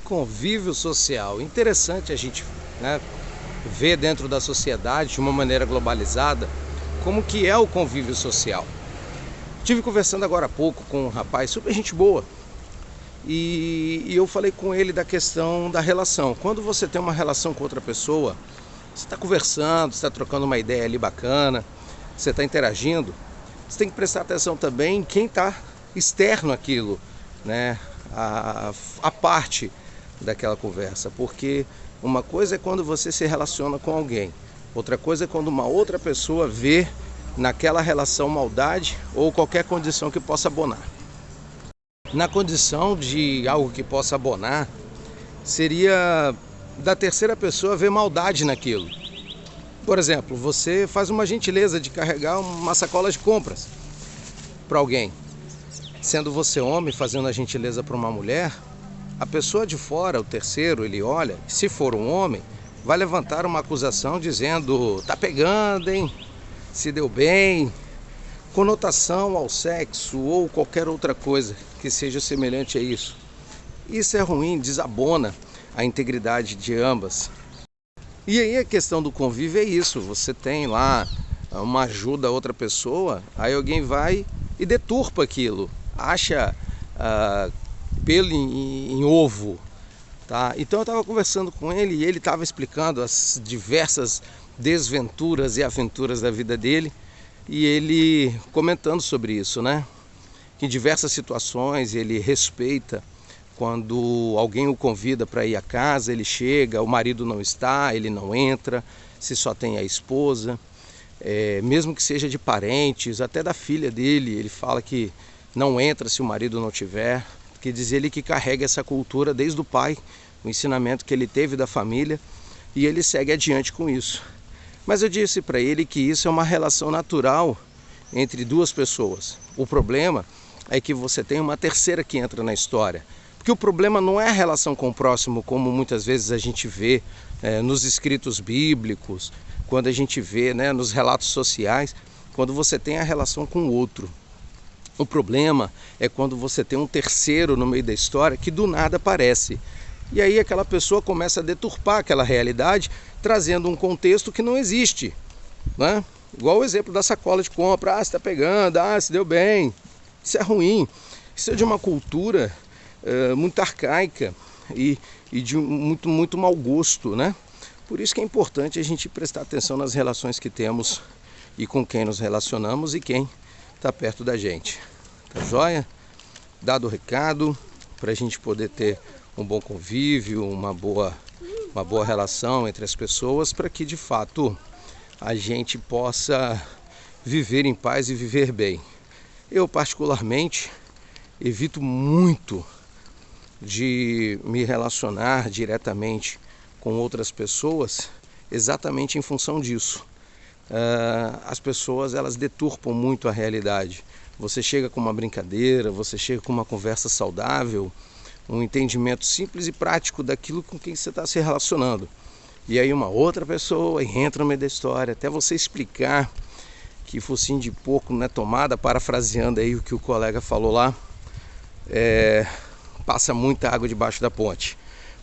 Convívio social. Interessante a gente, ver dentro da sociedade, de uma maneira globalizada, como que é o convívio social. Estive conversando agora há pouco com um rapaz super gente boa e eu falei com ele da questão da relação. Quando você tem uma relação com outra pessoa, você está conversando, você está trocando uma ideia ali bacana, você está interagindo, você tem que prestar atenção também em quem está externo àquilo, a parte daquela conversa, porque uma coisa é quando você se relaciona com alguém, outra coisa é quando uma outra pessoa vê naquela relação maldade ou qualquer condição que possa abonar. Na condição de algo que possa abonar, seria da terceira pessoa ver maldade naquilo. Por exemplo, você faz uma gentileza de carregar uma sacola de compras para alguém. Sendo você homem fazendo a gentileza para uma mulher, a pessoa de fora, o terceiro, ele olha, se for um homem, vai levantar uma acusação dizendo: tá pegando, hein? Se deu bem. Conotação ao sexo ou qualquer outra coisa que seja semelhante a isso. Isso é ruim, desabona a integridade de ambas. E aí a questão do convívio é isso, você tem lá uma ajuda a outra pessoa, aí alguém vai e deturpa aquilo, acha pelo em ovo, tá? Então eu estava conversando com ele e ele estava explicando as diversas desventuras e aventuras da vida dele, e ele comentando sobre isso, que em diversas situações ele respeita. Quando alguém o convida para ir à casa, ele chega, o marido não está, ele não entra, se só tem a esposa, mesmo que seja de parentes, até da filha dele, ele fala que não entra se o marido não tiver, que diz ele que carrega essa cultura desde o pai, o ensinamento que ele teve da família, e ele segue adiante com isso. Mas eu disse para ele que isso é uma relação natural entre duas pessoas. O problema é que você tem uma terceira que entra na história. Porque o problema não é a relação com o próximo, como muitas vezes a gente vê nos escritos bíblicos, quando a gente vê nos relatos sociais, quando você tem a relação com o outro. O problema é quando você tem um terceiro no meio da história que do nada aparece. E aí aquela pessoa começa a deturpar aquela realidade, trazendo um contexto que não existe. Igual o exemplo da sacola de compra, você está pegando, se deu bem. Isso é ruim, isso é de uma cultura muito arcaica e de muito mau gosto, Por isso que é importante a gente prestar atenção nas relações que temos e com quem nos relacionamos e quem está perto da gente. Tá joia? Dado o recado, para a gente poder ter um bom convívio, uma boa relação entre as pessoas, para que de fato a gente possa viver em paz e viver bem. Eu particularmente evito muito de me relacionar diretamente com outras pessoas exatamente em função disso. As pessoas, elas deturpam muito a realidade. Você chega com uma brincadeira, você chega com uma conversa saudável, um entendimento simples e prático daquilo com quem você está se relacionando. E aí uma outra pessoa entra no meio da história, até você explicar que focinho de porco não é tomada, parafraseando aí o que o colega falou lá, passa muita água debaixo da ponte.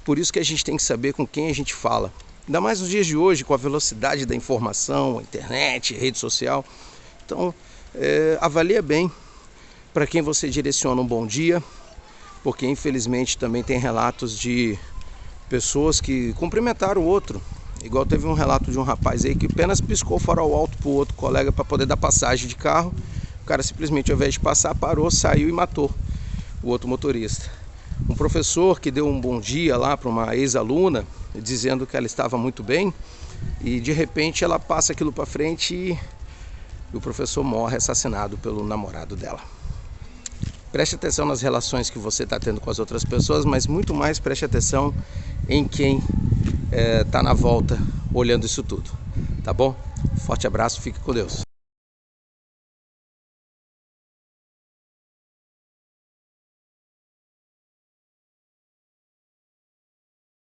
Por isso que a gente tem que saber com quem a gente fala. Ainda mais nos dias de hoje, com a velocidade da informação, internet, rede social. Então, avalia bem para quem você direciona um bom dia, porque infelizmente também tem relatos de pessoas que cumprimentaram o outro. Igual teve um relato de um rapaz aí que apenas piscou o farol alto para o outro colega para poder dar passagem de carro. O cara simplesmente, ao invés de passar, parou, saiu e matou o outro motorista. Um professor que deu um bom dia lá para uma ex-aluna, dizendo que ela estava muito bem, e de repente ela passa aquilo para frente e o professor morre assassinado pelo namorado dela. Preste atenção nas relações que você está tendo com as outras pessoas, mas muito mais preste atenção em quem está na volta olhando isso tudo, tá bom? Forte abraço, fique com Deus.